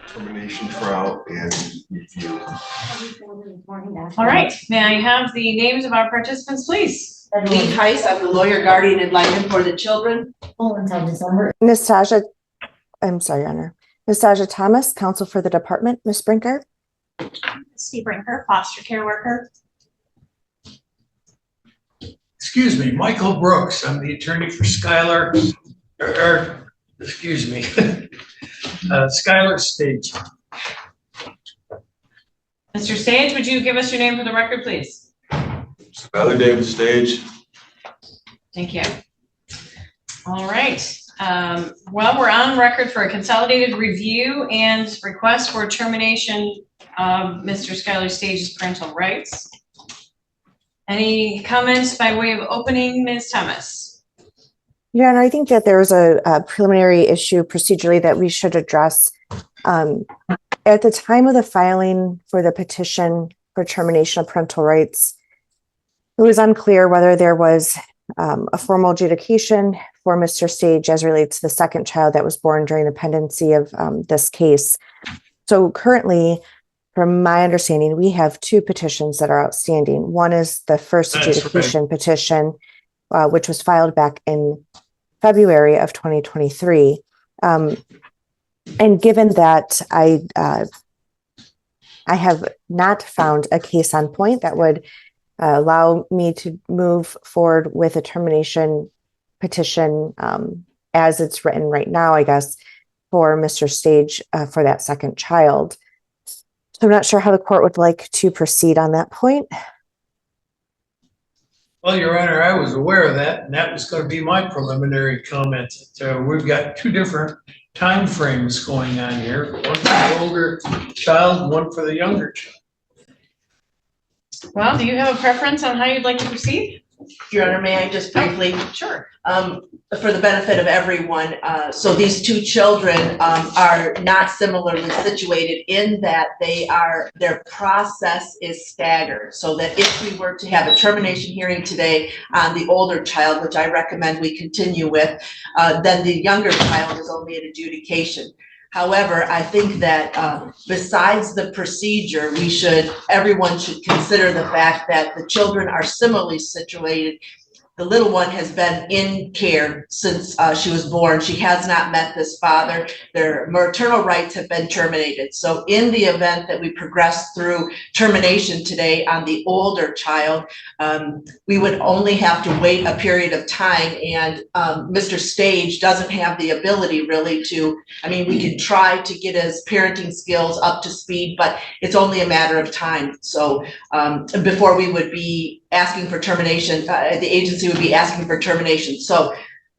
termination trial and review. All right, may I have the names of our participants, please? Lee Heiss, I'm the lawyer, guardian, and lineman for the children. Ms. Saja, I'm sorry, Your Honor. Ms. Saja Thomas, counsel for the department. Ms. Brinker. Steve Brinker, foster care worker. Excuse me, Michael Brooks. I'm the attorney for Skylar, excuse me, Skylar Stage. Mr. Sage, would you give us your name for the record, please? Skylar Davis Stage. Thank you. All right. Well, we're on record for a consolidated review and request for termination of Mr. Skylar Stage's parental rights. Any comments by way of opening, Ms. Thomas? Your Honor, I think that there was a preliminary issue procedurally that we should address. At the time of the filing for the petition for termination of parental rights, it was unclear whether there was a formal adjudication for Mr. Stage as relates to the second child that was born during the pendency of this case. So currently, from my understanding, we have two petitions that are outstanding. One is the first adjudication petition, which was filed back in February of 2023. And given that I have not found a case on point that would allow me to move forward with a termination petition as it's written right now, I guess, for Mr. Stage for that second child. So I'm not sure how the court would like to proceed on that point. Well, Your Honor, I was aware of that, and that was going to be my preliminary comment. We've got two different time frames going on here. One for the older child, one for the younger child. Well, do you have a preference on how you'd like to proceed? Your Honor, may I just briefly? Sure. For the benefit of everyone, so these two children are not similarly situated in that their process is staggered. So that if we were to have a termination hearing today on the older child, which I recommend we continue with, then the younger child is only an adjudication. However, I think that besides the procedure, everyone should consider the fact that the children are similarly situated. The little one has been in care since she was born. She has not met this father. Their maternal rights have been terminated. So in the event that we progress through termination today on the older child, we would only have to wait a period of time, and Mr. Stage doesn't have the ability really we could try to get his parenting skills up to speed, but it's only a matter of time. So before we would be asking for termination, the agency would be asking for termination. So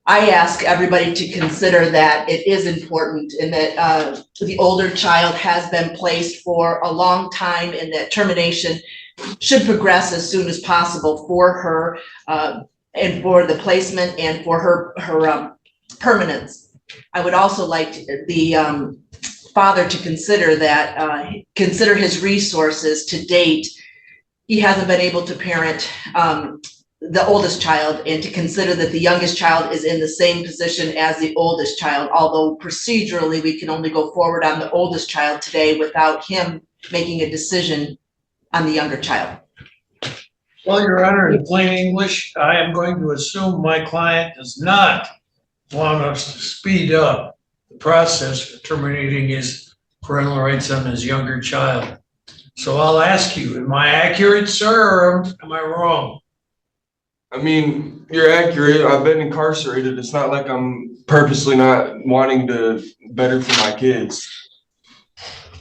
I ask everybody to consider that it is important and that the older child has been placed for a long time, and that termination should progress as soon as possible for her and for the placement and for her permanence. I would also like the father to consider that, consider his resources to date. He hasn't been able to parent the oldest child, and to consider that the youngest child is in the same position as the oldest child, although procedurally we can only go forward on the oldest child today without him making a decision on the younger child. Well, Your Honor, in plain English, I am going to assume my client does not want us to speed up the process for terminating his parental rights on his younger child. So I'll ask you, am I accurate, sir, or am I wrong? I mean, you're accurate. I've been incarcerated. It's not like I'm purposely not wanting to better for my kids.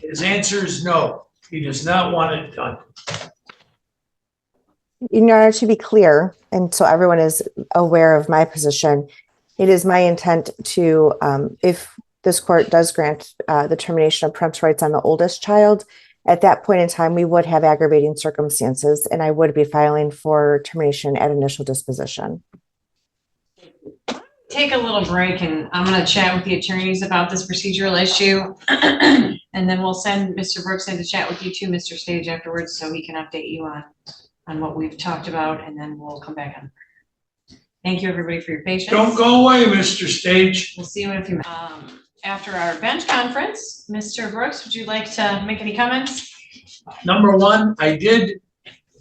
His answer is no. He does not want it done. In order to be clear, and so everyone is aware of my position, it is my intent to, if this court does grant the termination of parental rights on the oldest child, at that point in time, we would have aggravating circumstances, and I would be filing for termination at initial disposition. Take a little break, and I'm going to chat with the attorneys about this procedural issue. And then we'll send Mr. Brooks in to chat with you too, Mr. Stage, afterwards, so he can update you on what we've talked about, and then we'll come back on. Thank you, everybody, for your patience. Don't go away, Mr. Stage. We'll see you in a few minutes. after our bench conference. Mr. Brooks, would you like to make any comments? Number one, I did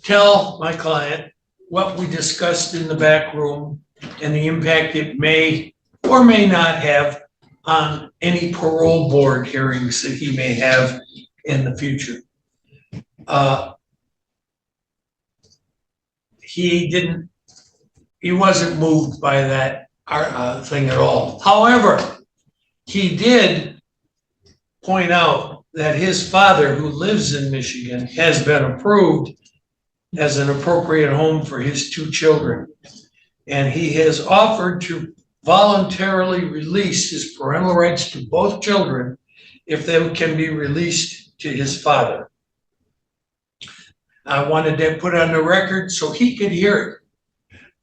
tell my client what we discussed in the back room and the impact it may or may not have on any parole board hearings that he may have in the future. He wasn't moved by that thing at all. However, he did point out that his father, who lives in Michigan, has been approved as an appropriate home for his two children. And he has offered to voluntarily release his parental rights to both children if they can be released to his father. I wanted to put on the record so he could hear it.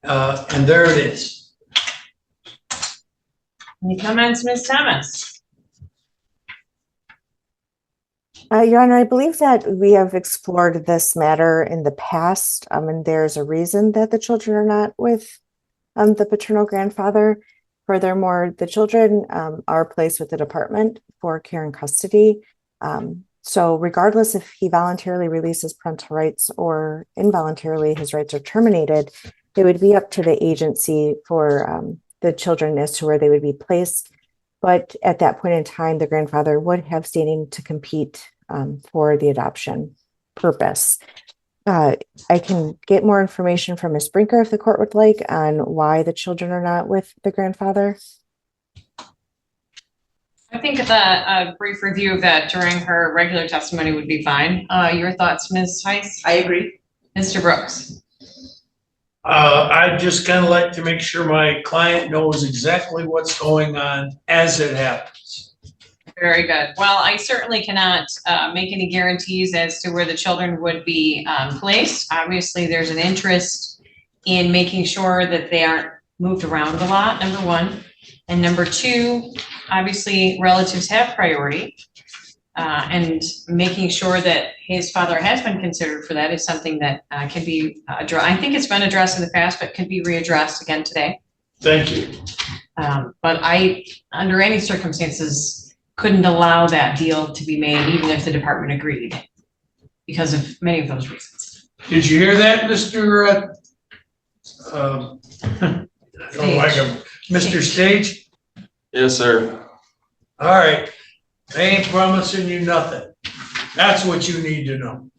And there it is. Any comments, Ms. Thomas? Your Honor, I believe that we have explored this matter in the past, and there's a reason that the children are not with the paternal grandfather. Furthermore, the children are placed with the department for care and custody. So regardless if he voluntarily releases parental rights or involuntarily his rights are terminated, it would be up to the agency for the children as to where they would be placed. But at that point in time, the grandfather would have standing to compete for the adoption purpose. I can get more information from Ms. Brinker if the court would like on why the children are not with the grandfather. I think a brief review of that during her regular testimony would be fine. Your thoughts, Ms. Heiss? I agree. Mr. Brooks? I'd just kind of like to make sure my client knows exactly what's going on as it happens. Very good. Well, I certainly cannot make any guarantees as to where the children would be placed. Obviously, there's an interest in making sure that they aren't moved around a lot, number one. And number two, obviously, relatives have priority. And making sure that his father has been considered for that is something that can be addressed. I think it's been addressed in the past, but can be readdressed again today. Thank you. But I, under any circumstances, couldn't allow that deal to be made, even if the department agreed, because of many of those reasons. Did you hear that, Mr. I don't like him, Mr. Stage? Yes, sir. All right. They ain't promising you nothing. That's what you need to know.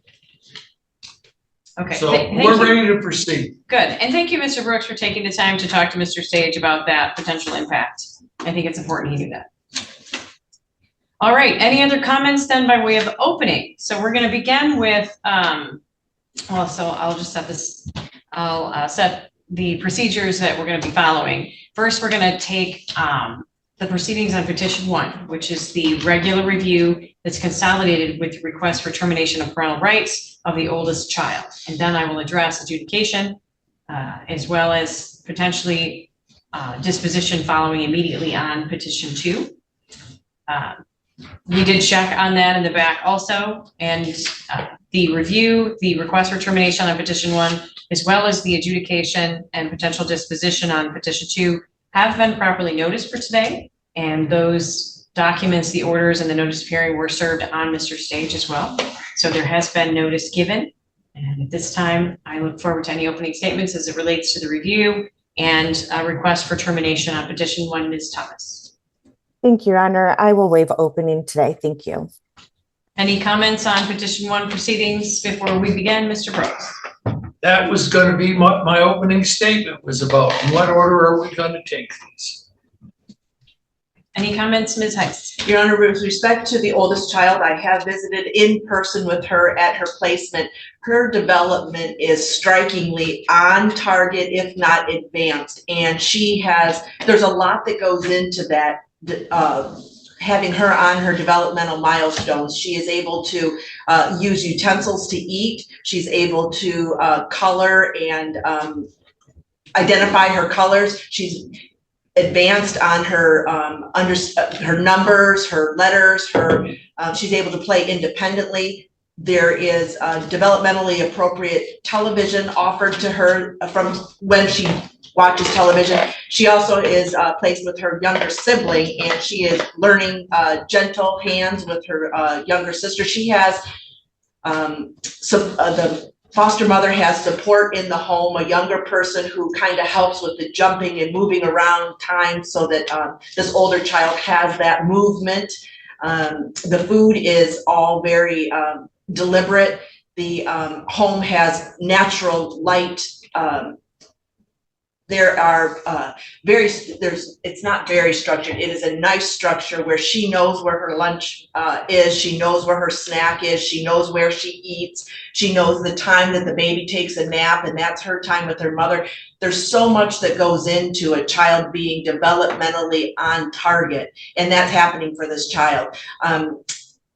Okay. So Thank we're you. ready to proceed. Good. And thank you, Mr. Brooks, for taking the time to talk to Mr. Stage about that potential impact. I think it's important he do that. All right. Any other comments then by way of opening? So we're going to begin with, so I'll just set this, I'll set the procedures that we're going to be following. First, we're going to take the proceedings on petition 1, which is the regular review that's consolidated with the request for termination of parental rights of the oldest child. And then I will address adjudication as well as potentially disposition following immediately on petition 2. We did check on that in the back also, and the review, the request for termination on petition 1, as well as the adjudication and potential disposition on petition 2 have been properly noticed for today. And those documents, the orders and the notice of hearing were served on Mr. Stage as well. So there has been notice given. And at this time, I look forward to any opening statements as it relates to the review and a request for termination on petition 1, Ms. Thomas. Thank you, Your Honor. I will waive opening today. Thank you. Any comments on petition 1 proceedings before we begin, Mr. Brooks? That was going to be what my opening statement was about. In what order are we going to take these? Any comments, Ms. Heiss? Your Honor, with respect to the oldest child, I have visited in person with her at her placement. Her development is strikingly on target, if not advanced. And there's a lot that goes into that, having her on her developmental milestones. She is able to use utensils to eat. She's able to color and identify her colors. She's advanced on her her numbers, her letters, she's able to play independently. there is developmentally appropriate television offered to her from when she watches television. She also is placed with her younger sibling, and she is learning gentle hands with her younger sister. She has the foster mother has support in the home, a younger person who kind of helps with the jumping and moving around time so that this older child has that movement. The food is all very deliberate. The home has natural light. There are it's not very structured. It is a nice structure where she knows where her lunch is. She knows where her snack is. She knows where she eats. She knows the time that the baby takes a nap, and that's her time with her mother. There's so much that goes into a child being developmentally on target, and that's happening for this child.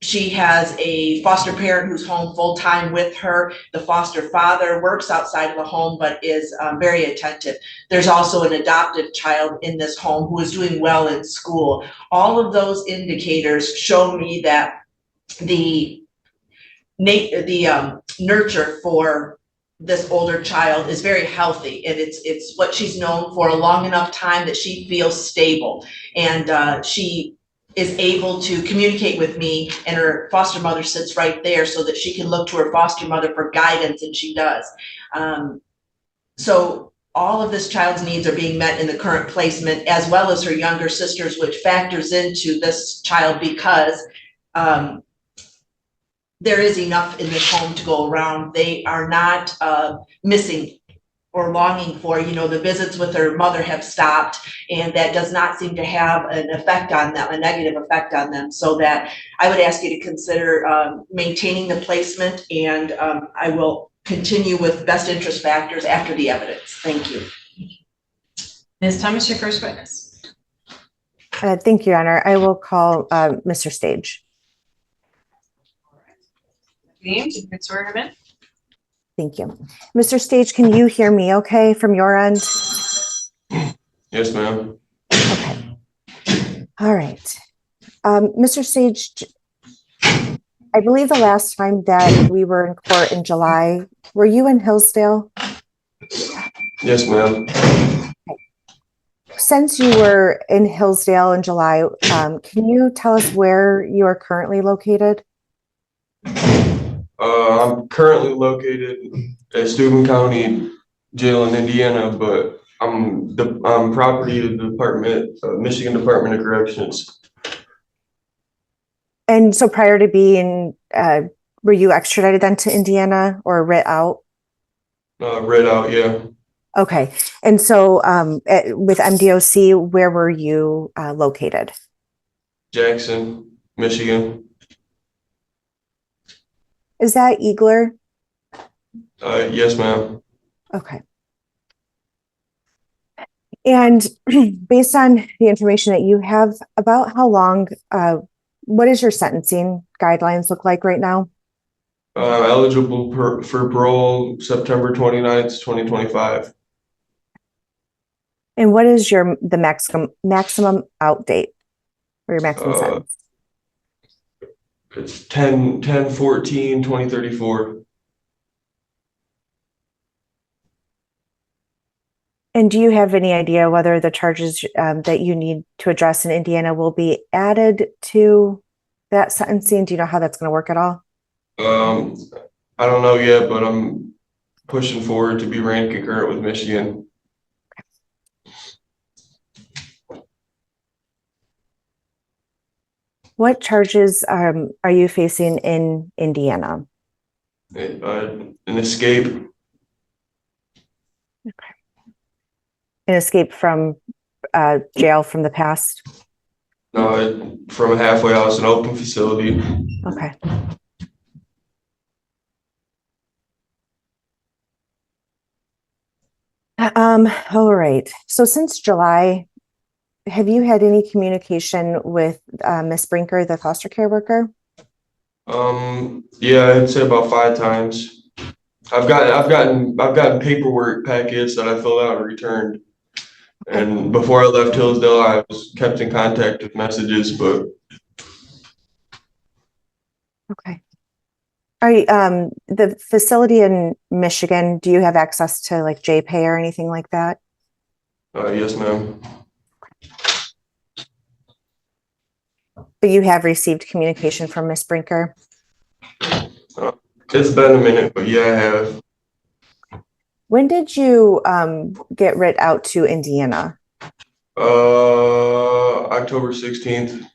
She has a foster parent who's home full-time with her. The foster father works outside of the home, but is very attentive. There's also an adoptive child in this home who is doing well in school. All of those indicators show me that the nurture for this older child is very healthy, and it's what she's known for a long enough time that she feels stable, and she is able to communicate with me, and her foster mother sits right there so that she can look to her foster mother for guidance, and she does. So all of this child's needs are being met in the current placement, as well as her younger sisters, which factors into this child because there is enough in this home to go around. They are not missing or longing for, the visits with her mother have stopped, and that does not seem to have an effect on them, a negative effect on them. So that I would ask you to consider maintaining the placement, and I will continue with best interest factors after the evidence. Thank you. Ms. Thomas, your first witness. Thank you, Your Honor. I will call Mr. Stage. James, you can swear him in. Thank you. Mr. Stage, can you hear me okay from your end? Yes, ma'am. Okay. All right. Mr. Sage, I believe the last time that we were in court in July, were you in Hillsdale? Yes, ma'am. Since you were in Hillsdale in July, can you tell us where you are currently located? I'm currently located at Steuben County Jail in Indiana, but I'm property of the Michigan Department of Corrections. And so prior to being, were you extradited then to Indiana or writ out? Writ out, yeah. Okay. And so with MDOC, where were you located? Jackson, Michigan. Is that Eagler? Yes, ma'am. Okay. And based on the information that you have, about how long, what is your sentencing guidelines look like right now? Eligible for parole September 29th, 2025. And what is the maximum out date for your maximum sentence? It's 10/14/2034. And do you have any idea whether the charges that you need to address in Indiana will be added to that sentencing? Do you know how that's going to work at all? I don't know yet, but I'm pushing forward to be ran concurrent with Michigan. What charges are you facing in Indiana? An escape. Okay. An escape from jail from the past? No, from a halfway house, an open facility. Okay. All right. So since July, have you had any communication with Ms. Brinker, the foster care worker? Yeah, I'd say about 5 times. I've gotten paperwork packets that I filled out and returned. And before I left Hillsdale, I was kept in contact with messages, but Okay. The facility in Michigan, do you have access to like JPay or anything like that? Yes, ma'am. But you have received communication from Ms. Brinker? It's been a minute, but yeah, I have. When did you get writ out to Indiana? October 16th.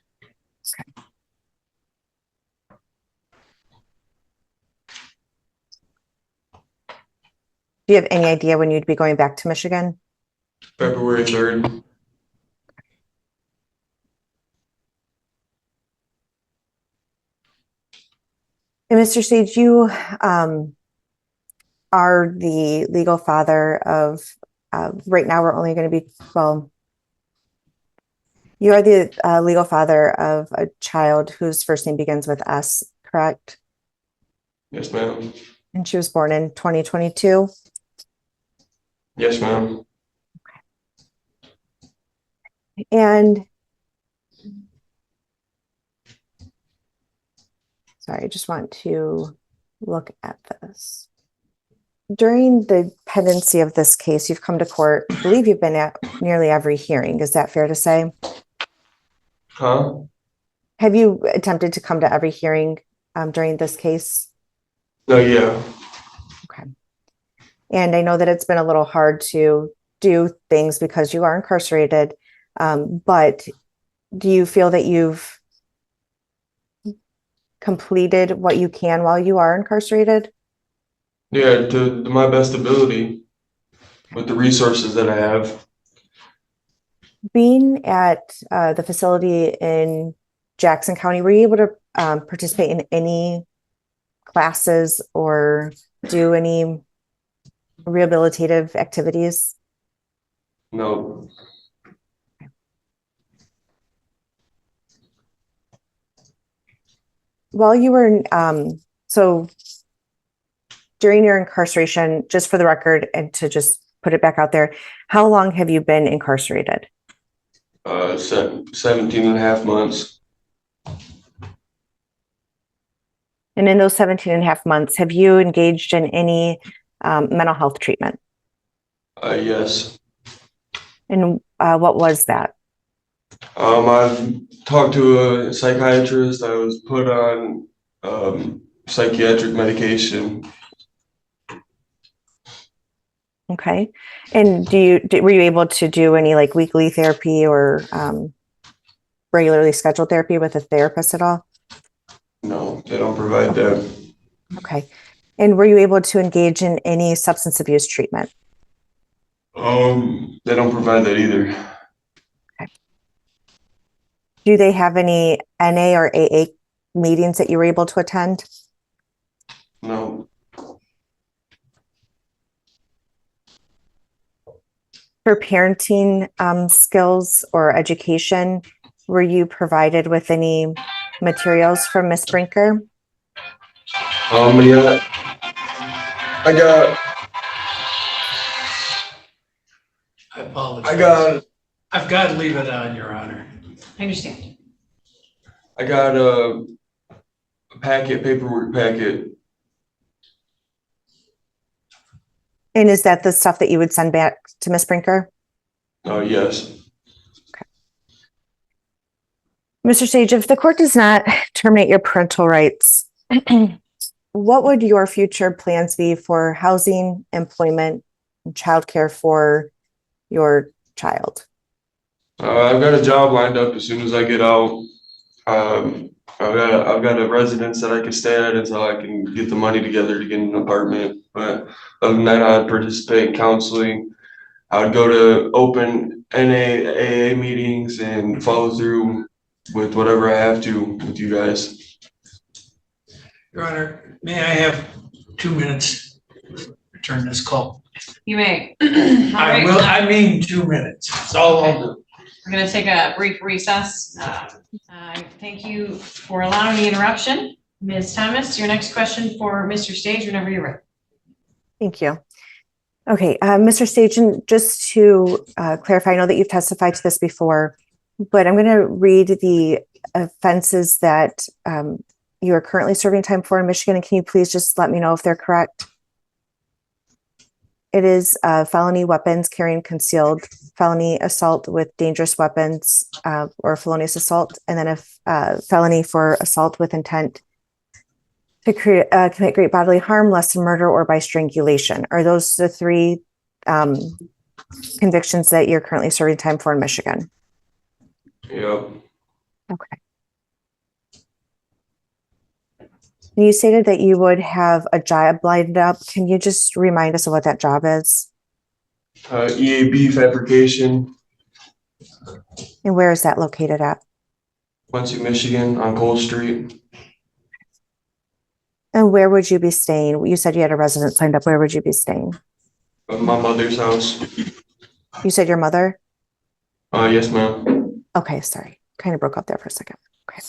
Do you have any idea when you'd be going back to Michigan? February 3rd. And Mr. Sage, you are the legal father of, right now we're only going to be, well, you are the legal father of a child whose first name begins with S, correct? Yes, ma'am. And she was born in 2022? Yes, ma'am. And sorry, I just want to look at this. During the pendency of this case, you've come to court. I believe you've been at nearly every hearing. Is that fair to say? Huh? Have you attempted to come to every hearing during this case? No, yeah. Okay. And I know that it's been a little hard to do things because you are incarcerated, but do you feel that you've completed what you can while you are incarcerated? Yeah, to my best ability with the resources that I have. Being at the facility in Jackson County, were you able to participate in any classes or do any rehabilitative activities? No. While you were so during your incarceration, just for the record and to just put it back out there, how long have you been incarcerated? 17 and a half months. And in those 17 and a half months, have you engaged in any mental health treatment? Yes. And what was that? I've talked to a psychiatrist. I was put on psychiatric medication. Okay. And were you able to do any like weekly therapy or regularly scheduled therapy with a therapist at all? No, they don't provide that. Okay. And were you able to engage in any substance abuse treatment? They don't provide that either. Okay. Do they have any NA or AA meetings that you were able to attend? No. For parenting skills or education, were you provided with any materials from Ms. Brinker? Yeah. I apologize. I've got to leave it on, Your Honor. I understand. I got a paperwork packet. And is that the stuff that you would send back to Ms. Brinker? Yes. Mr. Sage, if the court does not terminate your parental rights, what would your future plans be for housing, employment, and childcare for your child? I've got a job lined up as soon as I get out. I've got a residence that I can stay at until I can get the money together to get an apartment. But other than that, I'd participate in counseling. I would go to open NAAA meetings and follow through with whatever I have to with you guys. Your Honor, may I have 2 minutes to return this call? You may. All right, I mean 2 minutes. That's all I'll do. we're going to take a brief recess. Thank you for allowing the interruption. Ms. Thomas, your next question for Mr. Stage, whenever you're ready. Thank you. Okay, Mr. Sage, just to clarify, I know that you've testified to this before, but I'm going to read the offenses that you are currently serving time for in Michigan, and can you please just let me know if they're correct? It is felony weapons carrying concealed, felony assault with dangerous weapons, or felonious assault, and then a felony for assault with intent to commit great bodily harm, less than murder, or by strangulation. Are those the three convictions that you're currently serving time for in Michigan? Yep. Okay. You stated that you would have a job lined up. Can you just remind us of what that job is? EAB fabrication, And where is that located at? Quincy, Michigan, on Cole Street. And where would you be staying? You said you had a residence lined up. Where would you be staying? At my mother's house. You said your mother? Yes, ma'am. Okay, sorry. Kind of broke up there for a second. Okay.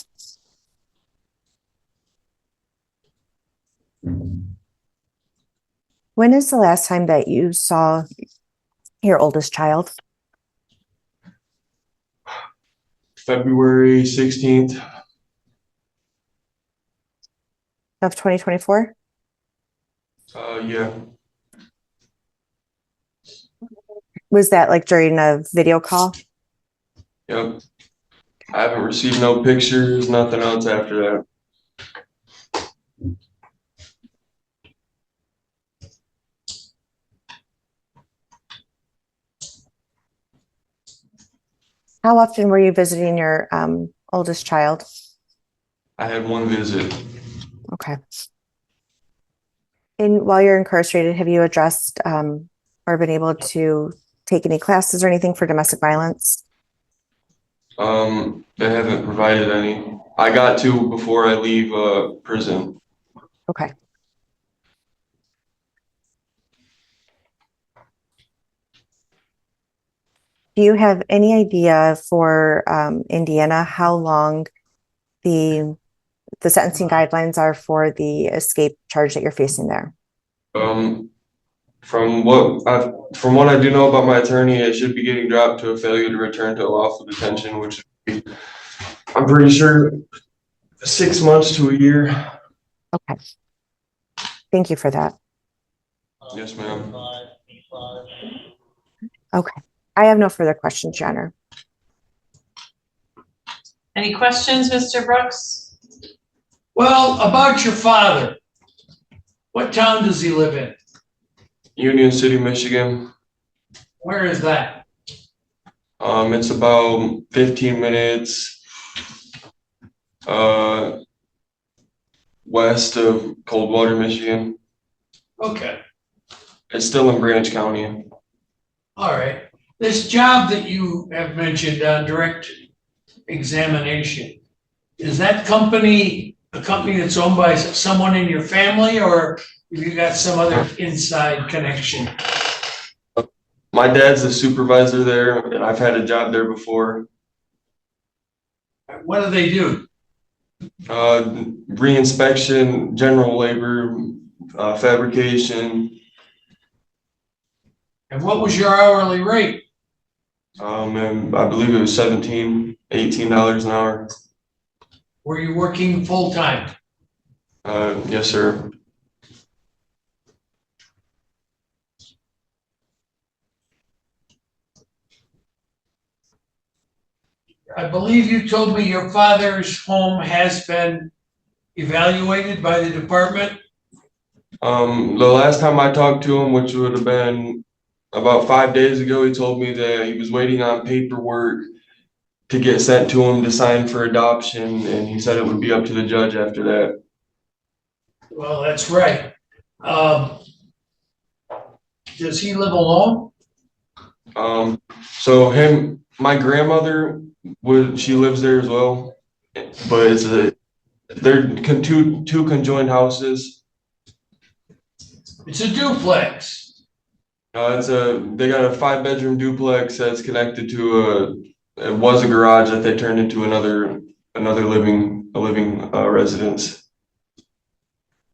When is the last time that you saw your oldest child? February 16th. Of 2024? Yeah. Was that like during a video call? Yep. I haven't received no pictures, nothing else after that. How often were you visiting your oldest child? I had one visit. Okay. And while you're incarcerated, have you addressed or been able to take any classes or anything for domestic violence? They haven't provided any. I got to before I leave prison. Okay. Do you have any idea for Indiana how long the sentencing guidelines are for the escape charge that you're facing there? From what I do know about my attorney, it should be getting dropped to a failure to return to a lawful detention, which would be, I'm pretty sure, 6 months to a year. Okay. Thank you for that. Yes, ma'am. Okay. I have no further questions, Your Honor. Any questions, Mr. Brooks? Well, about your father, what town does he live in? Union City, Michigan. Where is that? It's about 15 minutes west of Coldwater, Michigan. Okay, It's still in Branch County. all right. This job that you have mentioned on direct examination, is that company a company that's owned by someone in your family, or have you got some other inside connection? My dad's the supervisor there, and I've had a job there before. What do they do? Reinspection, general labor, fabrication. And what was your hourly rate? And I believe it was $17, $18 an hour. Were you working full-time? Yes, sir. I believe you told me your father's home has been evaluated by the department. The last time I talked to him, which would have been about 5 days ago, he told me that he was waiting on paperwork to get sent to him to sign for adoption, and he said it would be up to the judge after that. Well, that's right. Does he live alone? So my grandmother she lives there as well, but they're two conjoined houses. It's a duplex. They got a 5-bedroom duplex that's connected to it was a garage that they turned into another living residence.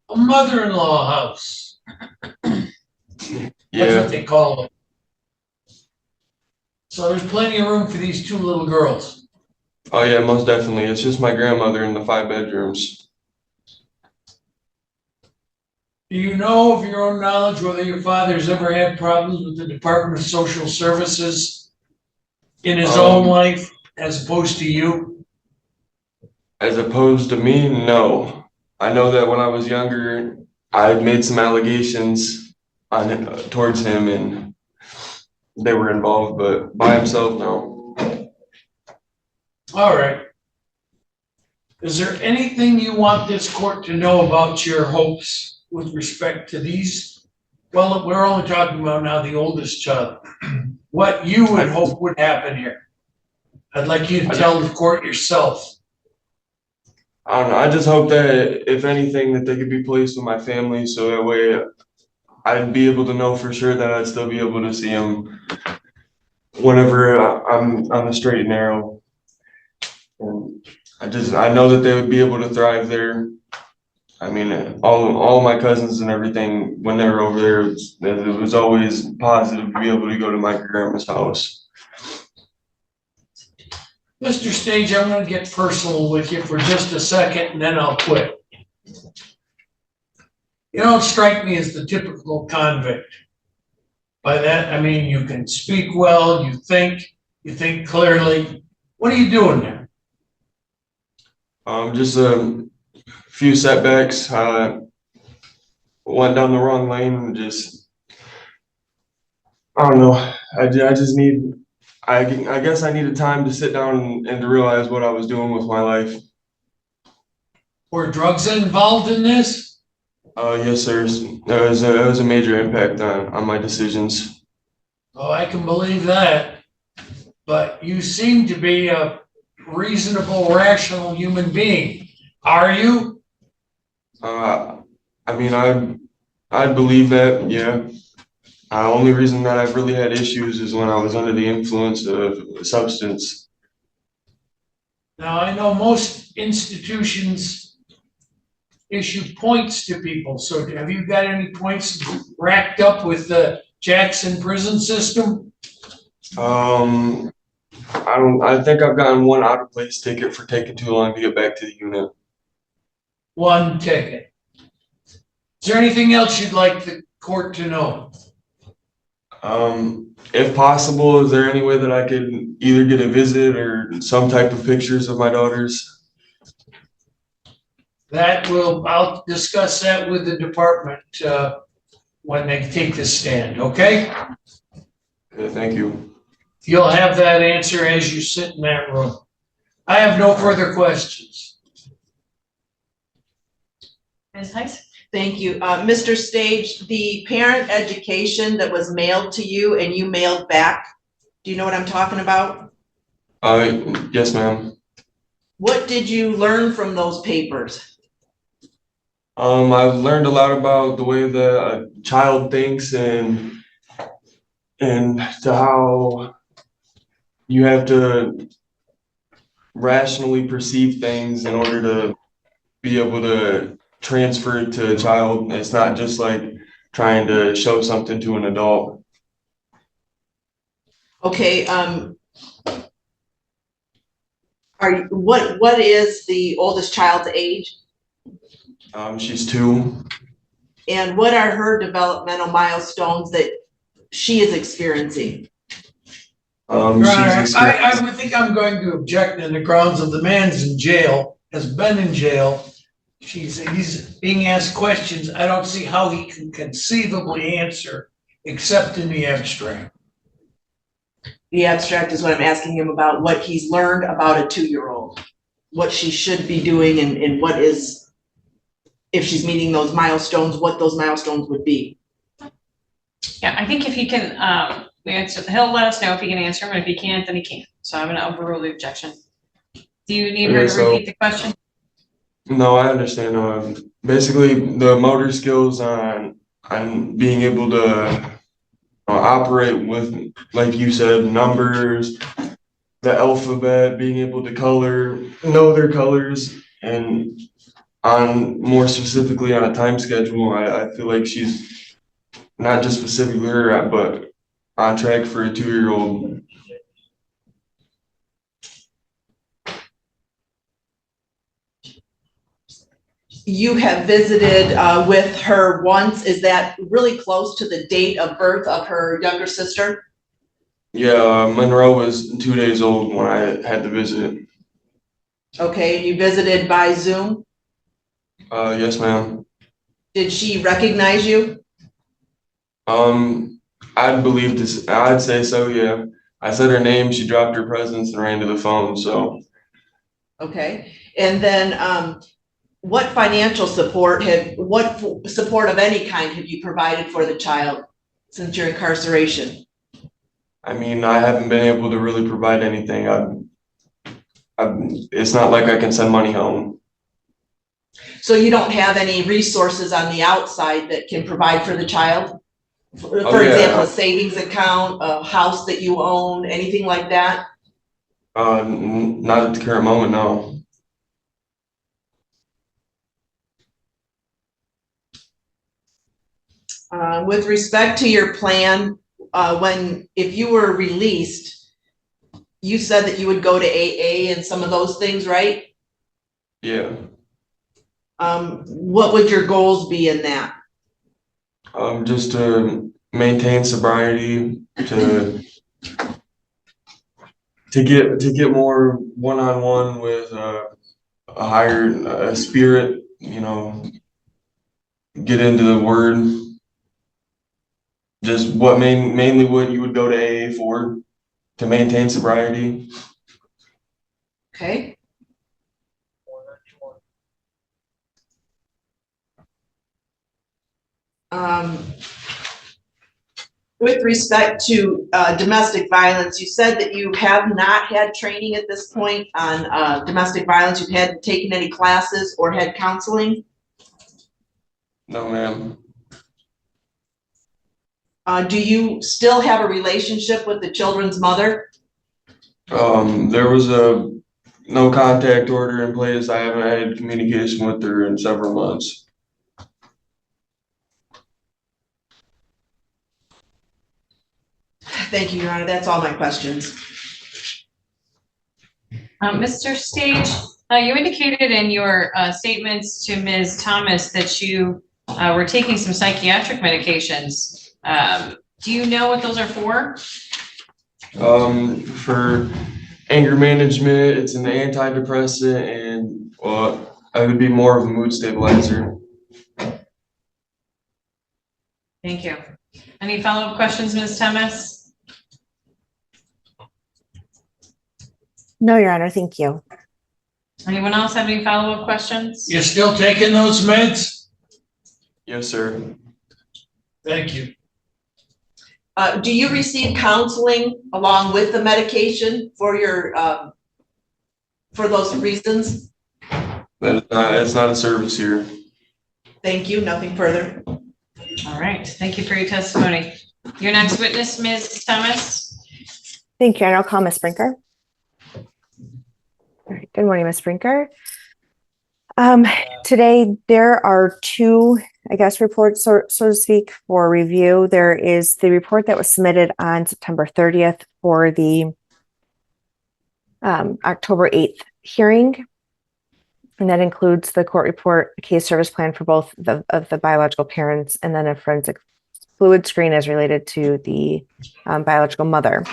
A mother-in-law house. That's Yeah. what they call it. So there's plenty of room for these two little girls. Oh yeah, most definitely. It's just my grandmother in the 5 bedrooms. Do you know of your own knowledge whether your father's ever had problems with the Department of Social Services in his own life as opposed to you? As opposed to me, no. I know that when I was younger, I made some allegations on him, towards him, and they were involved, but by himself, no. All right. Is there anything you want this court to know about your hopes with respect to these? Well, we're only talking about now the oldest child. What you would hope would happen here? I'd like you to tell the court yourself. I don't know. I just hope that if anything, that they could be placed with my family, so that way I'd be able to know for sure that I'd still be able to see them whenever I'm on the straight and narrow. And I know that they would be able to thrive there. I mean, all my cousins and everything, when they were over there, it was always positive to be able to go to my grandma's house. Mr. Stage, I'm gonna get personal with you for just a second and then I'll quit. You don't strike me as the typical convict. By that, I mean you can speak well, you think clearly. What are you doing there? Just a few setbacks. Went down the wrong lane and just, I don't know. I just need, I guess I needed time to sit down and to realize what I was doing with my life. Were drugs involved in this? Yes, sir. It was a major impact on my decisions. Oh, I can believe that. But you seem to be a reasonable, rational human being. Are you? I mean, I believe that, yeah. Only reason that I've really had issues is when I was under the influence of a substance. Now, I know most institutions issue points to people. So have you got any points racked up with the Jackson prison system? I think I've gotten one out of place ticket for taking too long to get back to the unit. One ticket. Is there anything else you'd like the court to know? If possible, is there any way that I could either get a visit or some type of pictures of my daughters? I'll discuss that with the department, when they take the stand, okay? Okay, thank you. You'll have that answer as you sit in that room. I have no further questions. Ms. Heiss? Thank you. Mr. Stage, the parent education that was mailed to you and you mailed back, do you know what I'm talking about? Yes, ma'am. What did you learn from those papers? I've learned a lot about the way that a child thinks and to how you have to rationally perceive things in order to be able to transfer it to a child. It's not just like trying to show something to an adult. Okay, what is the oldest child's age? She's 2. And what are her developmental milestones that she is experiencing? Your Honor, I would think I'm going to object on the grounds of the man's in jail, has been in jail. He's being asked questions. I don't see how he can conceivably answer except in the abstract. The abstract is what I'm asking him about, what he's learned about a 2-year-old, what she should be doing and what is, if she's meeting those milestones, what those milestones would be. Yeah, I think if he can answer, he'll let us know if he can answer them, and if he can't, then he can't. So I'm gonna overrule the objection. Do you need her to repeat the question? No, I understand. Basically, the motor skills on being able to operate with, like you said, numbers, the alphabet, being able to know their colors, and on more specifically on a time schedule. I feel like she's not just specifically her, but on track for a 2-year-old. you have visited with her once. Is that really close to the date of birth of her younger sister? Yeah, Monroe was 2 days old when I had to visit. Okay, and you visited by Zoom. Yes, ma'am. Did she recognize you? I'd believe this. I'd say so. Yeah. I said her name. She dropped her presents and ran to the phone. So, Okay, and then what financial support support of any kind have you provided for the child since your incarceration? I mean, I haven't been able to really provide anything. It's not like I can send money home. So you don't have any resources on the outside that can provide for the child? For yeah. example, a savings account, a house that you own, anything like that? Not at the current moment, no. With respect to your plan, if you were released, you said that you would go to AA and some of those things, right? Yeah. What would your goals be in that? Just to maintain sobriety, to get more one-on-one with a higher spirit, get into the word. Just mainly what you would go to AA for, to maintain sobriety. Okay. With respect to domestic violence, you said that you have not had training at this point on domestic violence. You hadn't taken any classes or had counseling? No, ma'am. Do you still have a relationship with the children's mother? There was a no contact order in place. I haven't had communication with her in several months. Thank you, Your Honor. That's all my questions. Mr. Stage, you indicated in your statements to Ms. Thomas that you were taking some psychiatric medications. Do you know what those are for? For anger management, it's an antidepressant, and it would be more of a mood stabilizer. Thank you. Any follow-up questions, Ms. Thomas? No, Your Honor, thank you. Anyone else have any follow-up questions? You're still taking those meds? Yes, sir. Thank you. Do you receive counseling along with the medication for your for those reasons? It's not a service here. Thank you. Nothing further. All right. Thank you for your testimony. Your next witness, Ms. Thomas. Thank you, and I'll call Ms. Brinker. All right. Good morning, Ms. Brinker. Today, there are two, reports, so to speak, for review. There is the report that was submitted on September 30th for the October 8th hearing. And that includes the court report, a case service plan for both of the biological parents, and then a forensic fluid screen as related to the biological mother.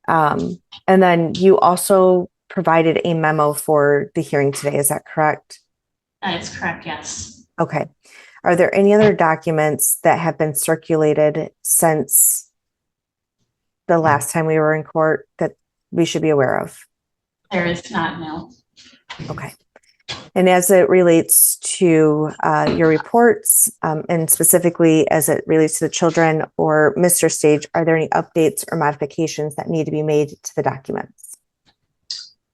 And then you also provided a memo for the hearing today. Is that correct? That is correct, yes. Okay. Are there any other documents that have been circulated since the last time we were in court that we should be aware of? There is not, no. Okay. And as it relates to your reports, and specifically as it relates to the children or Mr. Stage, are there any updates or modifications that need to be made to the documents?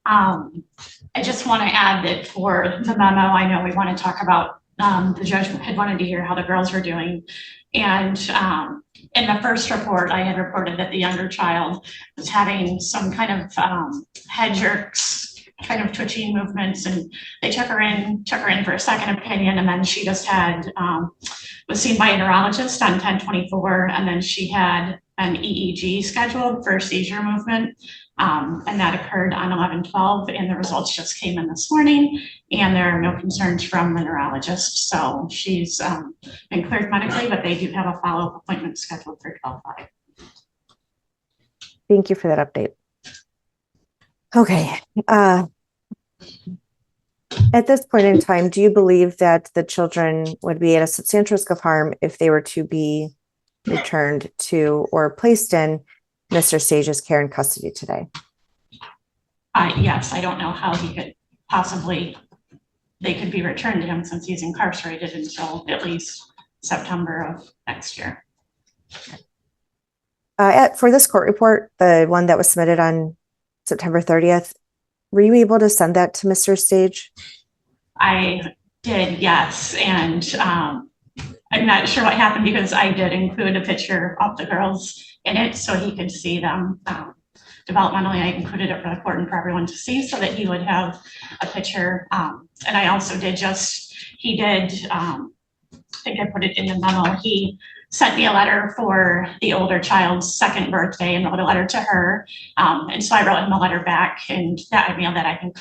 I just want to add that for the memo, I know we want to talk about, the judge had wanted to hear how the girls were doing. And in the first report, I had reported that the younger child was having some kind of head jerks, kind of twitchy movements, and they took her in for a second opinion, and then she just had was seen by a neurologist on 10/24, and then she had an EEG scheduled for seizure movement, And that occurred on 11/12, and the results just came in this morning, and there are no concerns from the neurologist. So she's been cleared medically, but they do have a follow-up appointment scheduled for 12/5. Thank you for that update. Okay. At this point in time, do you believe that the children would be at a substantial risk of harm if they were to be returned to or placed in Mr. Stage's care and custody today? Yes, I don't know how he could possibly, they could be returned to him since he's incarcerated until at least September of next year. For this court report, the one that was submitted on September 30th, were you able to send that to Mr. Stage? I did, yes, and I'm not sure what happened because I did include a picture of the girls in it so he could see them. Developmentally, I included it for the court and for everyone to see so that he would have a picture. And I also did he did, I think I put it in the memo, he sent me a letter for the older child's second birthday and wrote a letter to her. And so I wrote him a letter back, and that I mailed that, I think,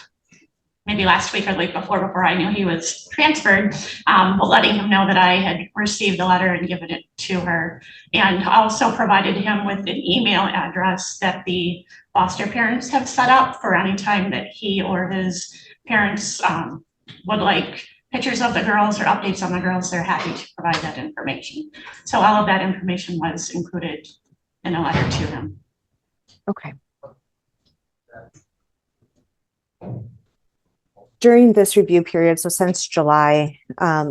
maybe last week or the week before I knew he was transferred, but letting him know that I had received the letter and given it to her. And also provided him with an email address that the foster parents have set up for any time that he or his parents would like pictures of the girls or updates on the girls. They're happy to provide that information. So all of that information was included in a letter to him. Okay. During this review period, so since July, I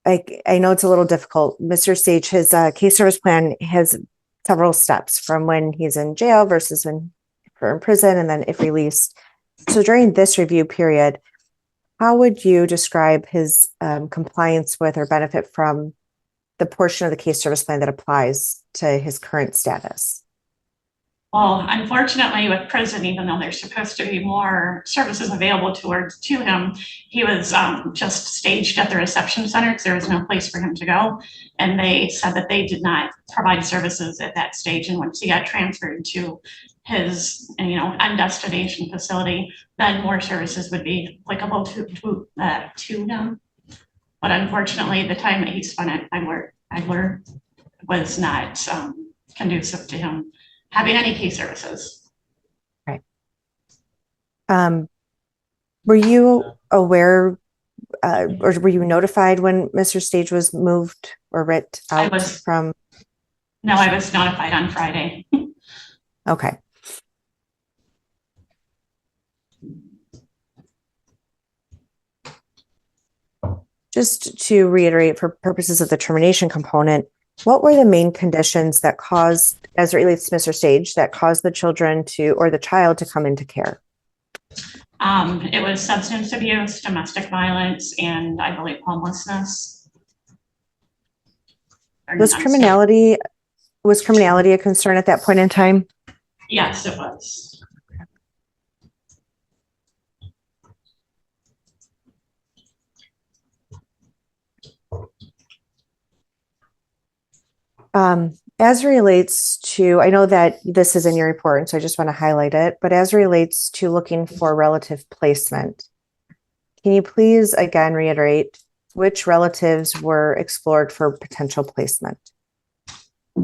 know it's a little difficult. Mr. Stage, his case service plan has several steps from when he's in jail versus when we're in prison and then if released. So during this review period, how would you describe his compliance with or benefit from the portion of the case service plan that applies to his current status? Well, unfortunately with prison, even though there's supposed to be more services available to him, he was just staged at the reception center because there was no place for him to go. And they said that they did not provide services at that stage. And once he got transferred to his, end destination facility, then more services would be applicable to him. But unfortunately, the time that he spent at Idler was not conducive to him having any case services. Right. Were you aware or were you notified when Mr. Stage was moved or writ out from? No, I was notified on Friday. Okay. Just to reiterate for purposes of the termination component, what were the main conditions that caused, as it relates to Mr. Stage, that caused the children or the child to come into care? It was substance abuse, domestic violence, and I believe homelessness. Was criminality a concern at that point in time? Yes, it was. As relates to, I know that this is in your report, and so I just want to highlight it, but as relates to looking for relative placement, can you please again reiterate which relatives were explored for potential placement?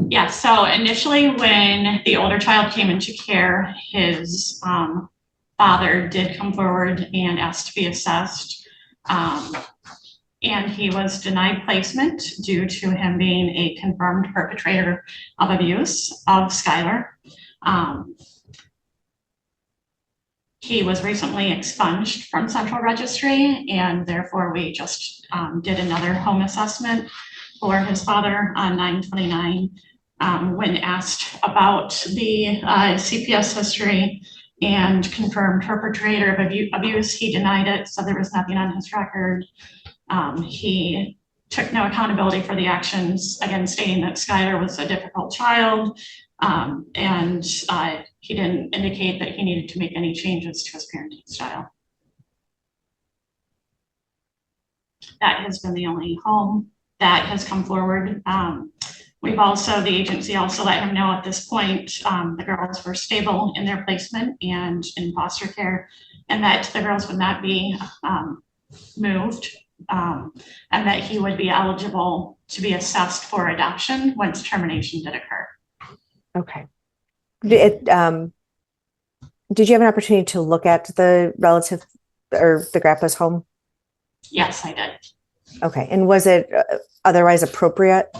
Yeah, so initially when the older child came into care, his father did come forward and asked to be assessed. And he was denied placement due to him being a confirmed perpetrator of abuse of Skylar. He was recently expunged from Central Registry, and therefore we just did another home assessment for his father on 9/29. When asked about the CPS history and confirmed perpetrator of abuse, he denied it, so there was nothing on his record. He took no accountability for the actions, again stating that Skylar was a difficult child, and he didn't indicate that he needed to make any changes to his parenting style. That has been the only home that has come forward. We've also, the agency also let him know at this point, the girls were stable in their placement and in foster care, and that the girls would not be moved, and that he would be eligible to be assessed for adoption once termination did occur. Okay. Did you have an opportunity to look at the relative or the grandpa's home? Yes, I did. Okay. And was it otherwise appropriate?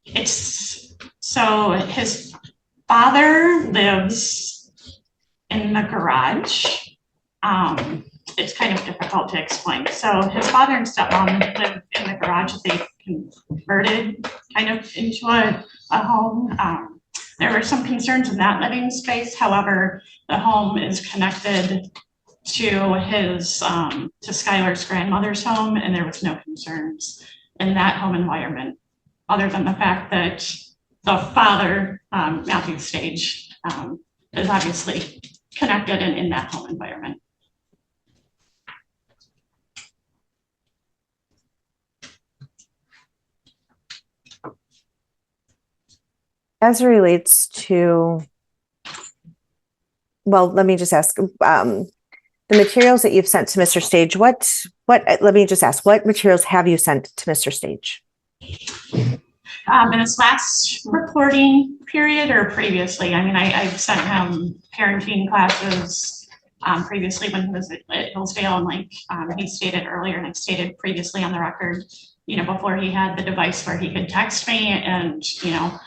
It's, so his father lives in the garage. It's kind of difficult to explain. So his father and stepmom live in the garage that they converted kind of into a home. There were some concerns in that living space. However, the home is connected to his, to Skylar's grandmother's home, and there was no concerns in that home environment, other than the fact that the father, Matthew Stage, is obviously connected in that home environment. As it relates to, well, let me just ask, the materials that you've sent to Mr. Stage, let me just ask, what materials have you sent to Mr. Stage? In his last reporting period or previously? I mean, I've sent him parenting classes previously when he was at Hillsdale, and like he stated earlier, and I stated previously on the record, you know, before he had the device where he could text me, and, you know,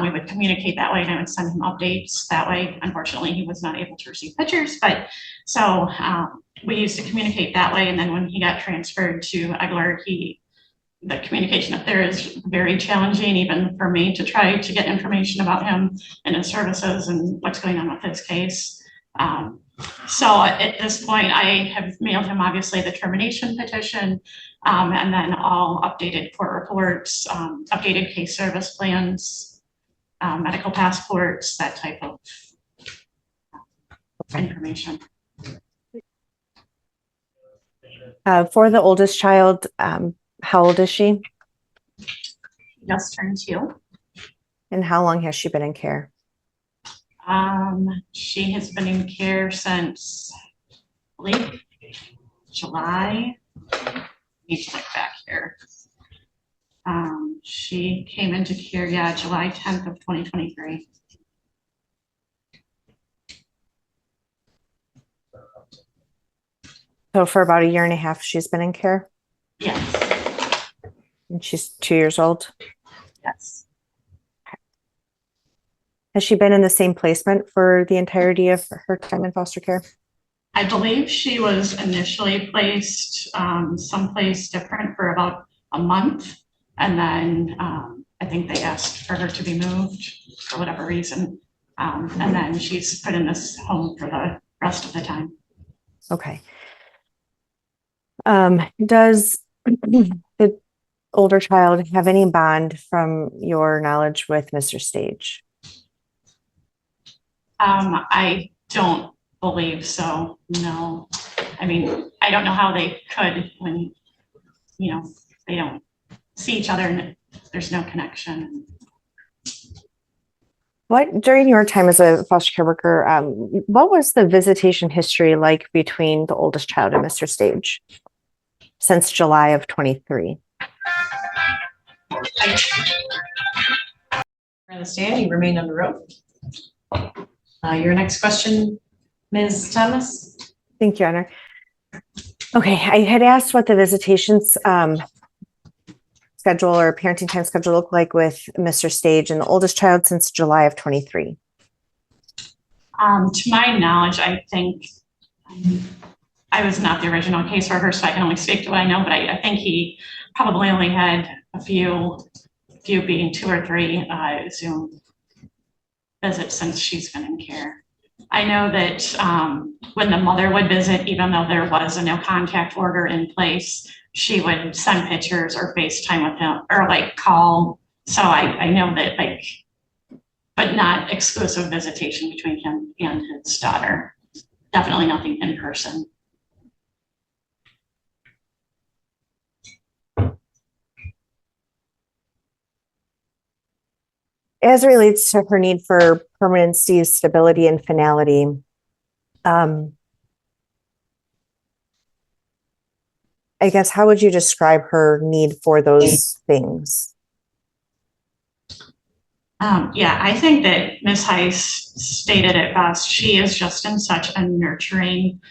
we would communicate that way, and I would send him updates that way. Unfortunately, he was not able to receive pictures, but so we used to communicate that way. And then when he got transferred to Egler, the communication up there is very challenging, even for me, to try to get information about him and his services and what's going on with his case. So at this point, I have mailed him obviously the termination petition, and then all updated court reports, updated case service plans, medical passports, that type of information. For the oldest child, how old is she? Just turned 2. And how long has she been in care? She has been in care since, I believe, July. I need to look back here. She came into care, July 10th of 2023. So for about 1.5 years, she's been in care? Yes. And she's 2 years old? Yes. Has she been in the same placement for the entirety of her time in foster care? I believe she was initially placed someplace different for about a month. And then I think they asked for her to be moved for whatever reason. And then she's put in this home for the rest of the time. Okay. Does the older child have any bond from your knowledge with Mr. Stage? I don't believe so, no. I mean, I don't know how they could when, you know, they don't see each other and there's no connection. What, during your time as a foster care worker, what was the visitation history like between the oldest child and Mr. Stage since July of 23? Understand, you remain on the road. Your next question, Ms. Thomas? Thank you, Honor. Okay, I had asked what the visitations schedule or parenting time schedule looked like with Mr. Stage and the oldest child since July of 23. To my knowledge, I think I was not the original caseworker, so I can only speak to what I know, but I think he probably only had a few being 2 or 3, I assume, visits since she's been in care. I know that when the mother would visit, even though there was a no contact order in place, she would send pictures or FaceTime with him or like call. So I know that, like, but not exclusive visitation between him and his daughter. Definitely nothing in person. as it relates to her need for permanency, stability, and finality, I guess, how would you describe her need for those things? Yeah, I think that Ms. Heiss stated it best. She is just in such a nurturing,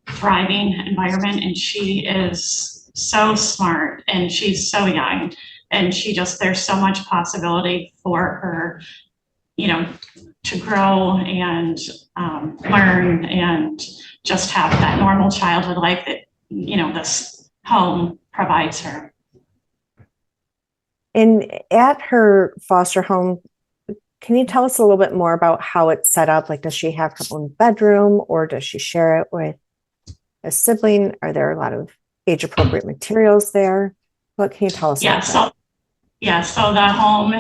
thriving environment, and she is so smart and she's so young, and there's so much possibility for her, to grow and learn and just have that normal childhood life that, this home provides her. And at her foster home, can you tell us a little bit more about how it's set up? Like, does she have her own bedroom, or does she share it with a sibling? Are there a lot of age appropriate materials there? What can you tell us about that? So the home,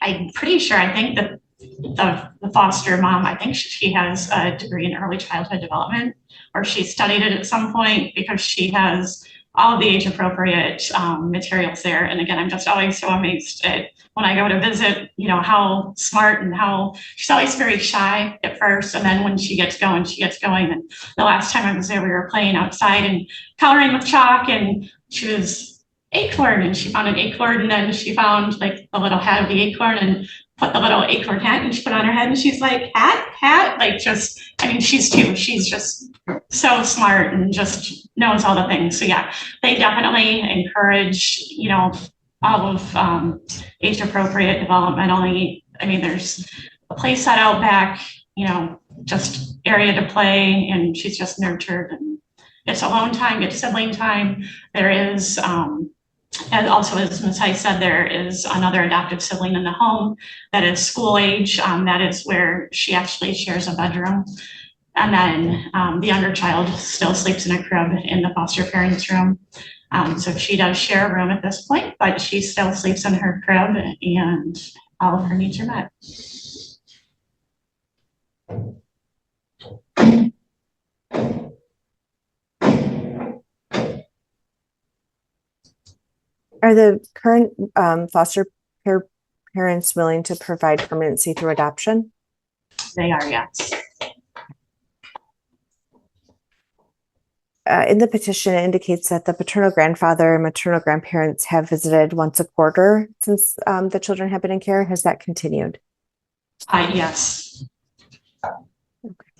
I'm pretty sure, I think that the foster mom, I think she has a degree in early childhood development, or she studied it at some point, because she has all of the age appropriate materials there. And again, I'm just always so amazed at when I go to visit, how smart and how she's always very shy at first. And then when she gets going, she gets going. And the last time I was there, we were playing outside and coloring with chalk, and she was acorn, and she found an acorn, and then she found like the little hat of the acorn and put the little acorn hat, and she put on her head, and she's like, hat, like she's two. She's just so smart and just knows all the things. So yeah, they definitely encourage, all of age appropriate developmentally. There's a play set out back, just area to play, and she's just nurtured, and it's alone time, it's sibling time. There is, and also, as Ms. Heiss said, there is another adoptive sibling in the home that is school age. That is where she actually shares a bedroom. And then the younger child still sleeps in a crib in the foster parents' room. So she does share a room at this point, but she still sleeps in her crib, and all of her needs are met. Are the current foster care parents willing to provide permanency through adoption? They are, yes. In the petition, it indicates that the paternal grandfather and maternal grandparents have visited once a quarter since the children have been in care. Has that continued? Yes.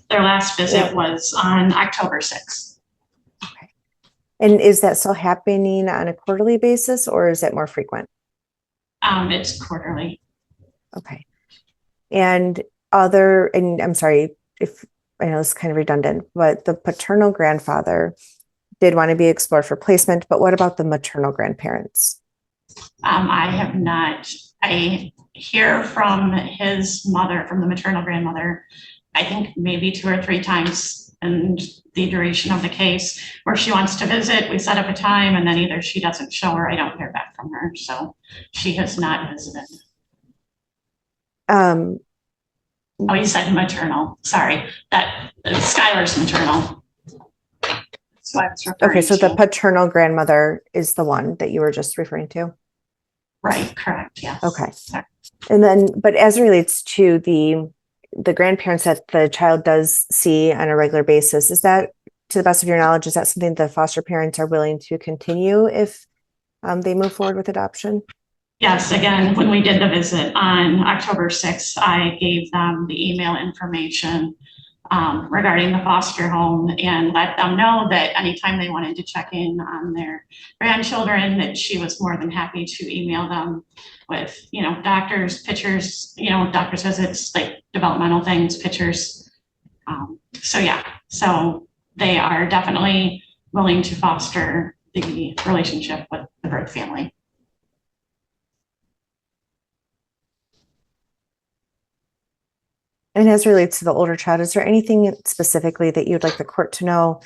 Their last visit was on October 6th. Okay. And is that still happening on a quarterly basis, or is it more frequent? It's quarterly. Okay. And I'm sorry if I know it's kind of redundant, but the paternal grandfather did want to be explored for placement, but what about the maternal grandparents? I have not. I hear from his mother, from the maternal grandmother, I think maybe 2 or 3 times in the duration of the case, where she wants to visit. We set up a time, and then either she doesn't show or I don't hear back from her. So she has not visited. Oh, you said maternal. Sorry, that Skylar's maternal. So I was referring okay, so to. the paternal grandmother is the one that you were just referring to? Right, correct, yes. Okay. And then, but as it relates to the grandparents that the child does see on a regular basis, is that, to the best of your knowledge, is that something the foster parents are willing to continue if they move forward with adoption? Yes, again, when we did the visit on October 6th, I gave them the email information regarding the foster home, and let them know that anytime they wanted to check in on their grandchildren, that she was more than happy to email them with, doctors, pictures, doctor's visits, like developmental things, pictures. So they are definitely willing to foster the relationship with the birth family. And as it relates to the older child, is there anything specifically that you'd like the court to know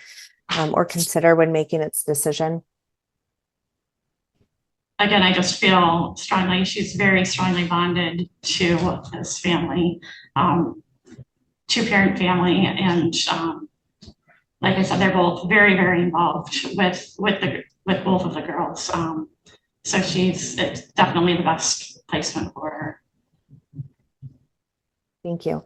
or consider when making its decision? Again, I just feel strongly, she's very strongly bonded to this family, two-parent family. And like I said, they're both very, very involved with both of the girls. So it's definitely the best placement for her. Thank you.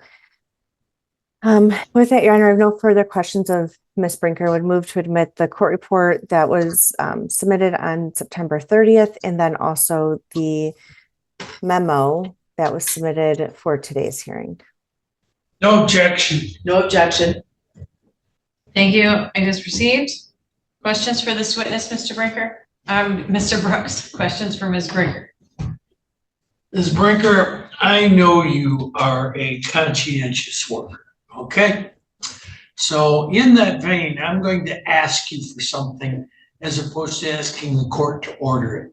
With that, Your Honor, I have no further questions of Ms. Brinker. Would move to admit the court report that was submitted on September 30th, and then also the memo that was submitted for today's hearing. No objection. No objection. Thank you. It is received. Questions for this witness, Mr. Brinker? Mr. Brooks, questions for Ms. Brinker? Ms. Brinker, I know you are a conscientious worker, okay? So in that vein, I'm going to ask you for something as opposed to asking the court to order it.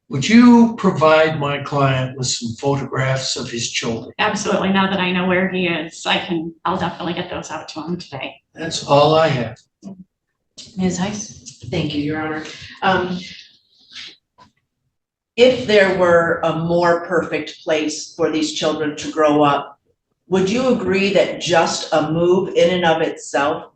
Would you provide my client with some photographs of his children? Absolutely. Now that I know where he is, I'll definitely get those out to him today. That's all I have. Ms. Heiss? Thank you, Your Honor. If there were a more perfect place for these children to grow up, would you agree that just a move in and of itself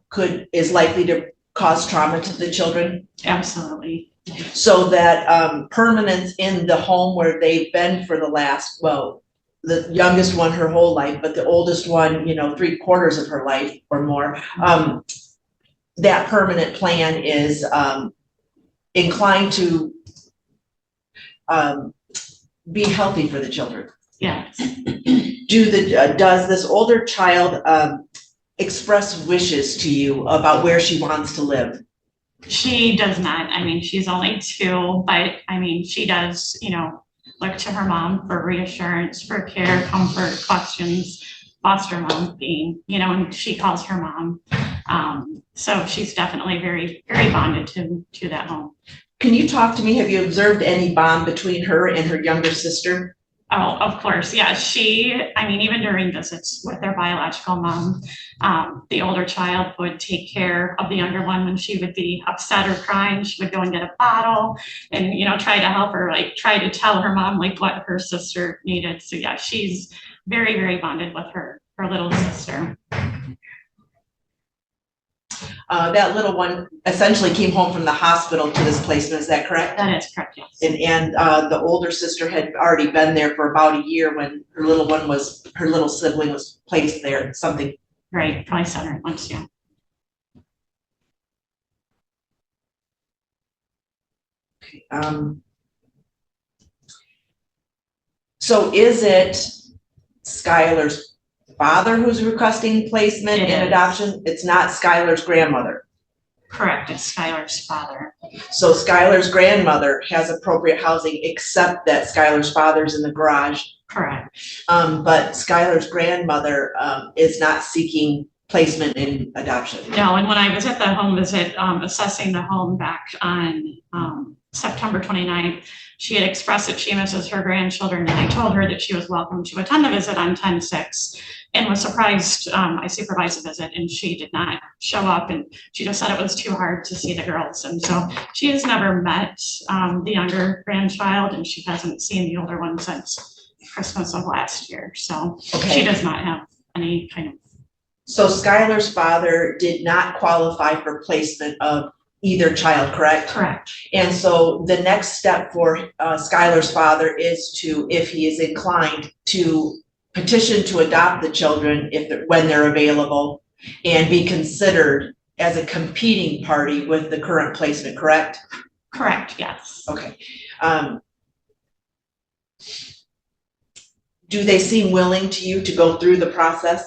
is likely to cause trauma to the children? Absolutely. So that permanence in the home where they've been for the last, well, the youngest one her whole life, but the oldest one, 3/4 of her life or more, that permanent plan is inclined to be healthy for the children. Yes. Does this older child express wishes to you about where she wants to live? She does not. I mean, she's only 2, but I mean, she does, look to her mom for reassurance, for care, comfort, questions, foster mom being, and she calls her mom. So she's definitely very, very bonded to that home. Can you talk to me? Have you observed any bond between her and her younger sister? Oh, of course. Yeah. Even during visits with their biological mom, the older child would take care of the younger one when she would be upset or crying. She would go and get a bottle and, try to help her, try to tell her mom, what her sister needed. So yeah, she's very, very bonded with her little sister. That little one essentially came home from the hospital to this placement, is that correct? That is correct, yes. And the older sister had already been there for about a year when her little sibling was placed there, something. Right, probably 7 or 8 months, yeah. So is it Skylar's father who's requesting placement It and is. adoption? It's not Skylar's grandmother. Correct, it's Skylar's father. So Skylar's grandmother has appropriate housing, except that Skylar's father's in the garage. Correct. But Skylar's grandmother is not seeking placement in adoption. No, and when I was at the home visit, assessing the home back on September 29th, she had expressed that she misses her grandchildren, and I told her that she was welcome to attend the visit on 10/6, and was surprised. I supervised the visit, and she did not show up, and she just said it was too hard to see the girls, and so she has never met the younger grandchild, and she hasn't seen the older one since Christmas of last year, so she does not have any kind of. So Skylar's father did not qualify for placement of either child, correct? Correct. And so the next step for Skylar's father is to, if he is inclined, to petition to adopt the children when they're available, and be considered as a competing party with the current placement, correct? Correct, yes. Okay. Do they seem willing to you to go through the process?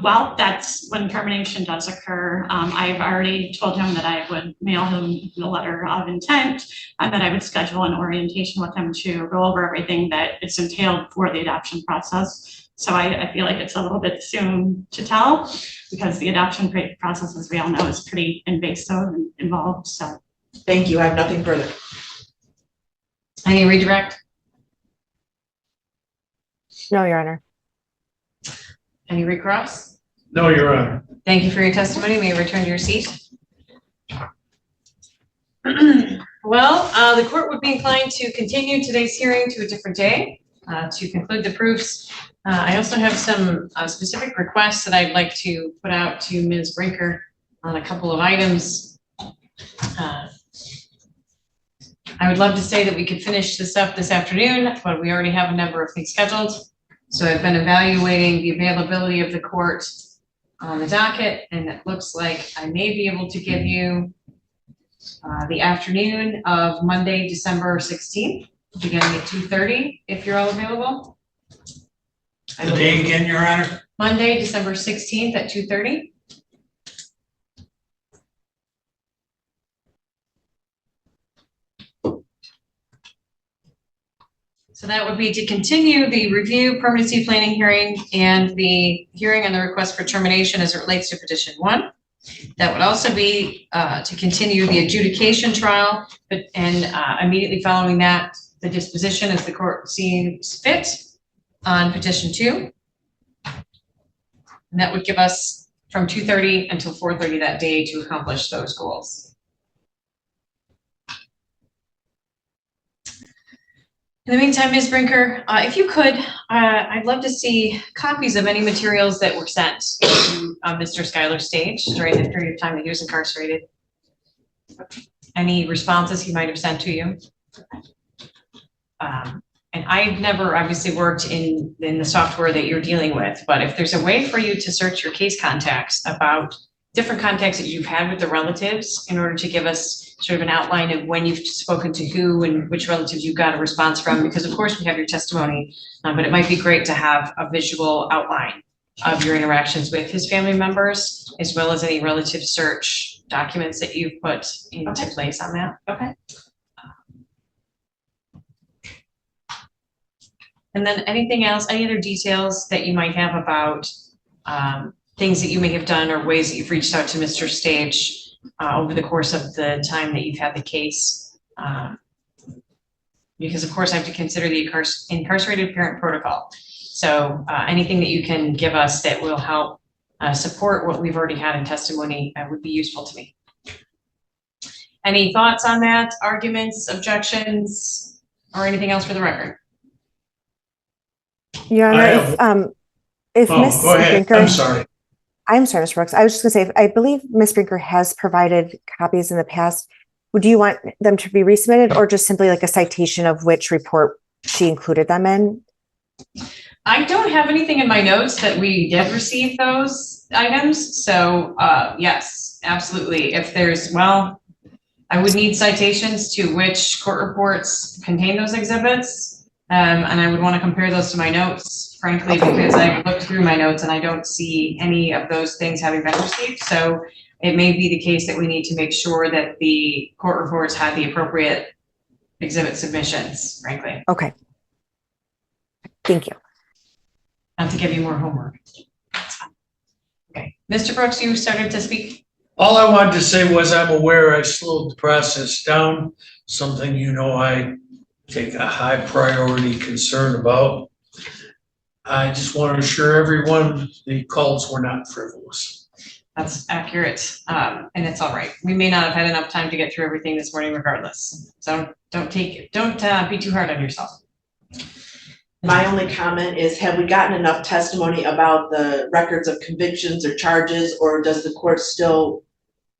Well, that's when termination does occur. I've already told him that I would mail him the letter of intent, and that I would schedule an orientation with him to go over everything that is entailed for the adoption process. So I feel like it's a little bit soon to tell, because the adoption process, as we all know, is pretty invasive and involved, so. Thank you. I have nothing further. Any redirect? No, Your Honor. Any recross? No, Your Honor. Thank you for your testimony. May you return to your seat. Well, the court would be inclined to continue today's hearing to a different day to conclude the proofs. I also have some specific requests that I'd like to put out to Ms. Brinker on a couple of items. I would love to say that we could finish this up this afternoon, but we already have a number of things scheduled. So I've been evaluating the availability of the court on the docket, and it looks like I may be able to give you the afternoon of Monday, December 16th, beginning at 2:30, if you're all available. The day again, Your Honor? Monday, December 16th at 2:30. So that would be to continue the review permanency planning hearing and the hearing on the request for termination as it relates to petition 1. That would also be to continue the adjudication trial, and immediately following that, the disposition as the court seems fit on petition 2. And that would give us from 2:30 until 4:30 that day to accomplish those goals. In the meantime, Ms. Brinker, if you could, I'd love to see copies of any materials that were sent to Mr. Schuyler Stage during the period of time that he was incarcerated. Any responses he might have sent to you. And I've never obviously worked in the software that you're dealing with, but if there's a way for you to search your case contacts about different contacts that you've had with the relatives in order to give us sort of an outline of when you've spoken to who and which relatives you got a response from, because of course we have your testimony, but it might be great to have a visual outline of your interactions with his family members, as well as any relative search documents that you've put into place on that. Okay. And then anything else, any other details that you might have about things that you may have done or ways that you've reached out to Mr. Stage over the course of the time that you've had the case? Because of course I have to consider the incarcerated parent protocol. So anything that you can give us that will help support what we've already had in testimony would be useful to me. Any thoughts on that? Arguments, objections, or anything else for the record? Your Honor, if Ms. Go ahead. Brinker, I'm sorry, Mr. Brooks. I was just going to say, I believe Ms. Brinker has provided copies in the past. Would you want them to be resubmitted, or just simply like a citation of which report she included them in? I don't have anything in my notes that we did receive those items. So yes, absolutely. If there's, well, I would need citations to which court reports contain those exhibits. And I would want to compare those to my notes, frankly, because I looked through my notes and I don't see any of those things having been received. So it may be the case that we need to make sure that the court reports had the appropriate exhibit submissions, frankly. Okay. Thank you. Not to give you more homework. Okay, Mr. Brooks, you started to speak. all I wanted to say was I'm aware I slowed the process down, something I take a high priority concern about. I just want to assure everyone the calls were not frivolous. That's accurate, and it's all right. We may not have had enough time to get through everything this morning regardless. So don't be too hard on yourself. My only comment is, have we gotten enough testimony about the records of convictions or charges, or does the court still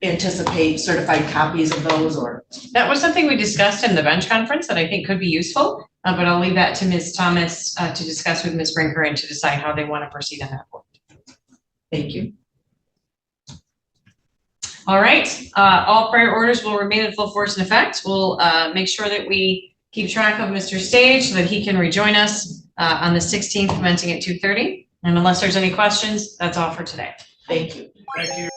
anticipate certified copies of those? Or that was something we discussed in the bench conference that I think could be useful, but I'll leave that to Ms. Thomas to discuss with Ms. Brinker and to decide how they want to proceed on that point. thank you. All right, all prior orders will remain in full force and effect. We'll make sure that we keep track of Mr. Stage so that he can rejoin us on the 16th, commencing at 2:30. And unless there's any questions, that's all for today. Thank you. Thank you.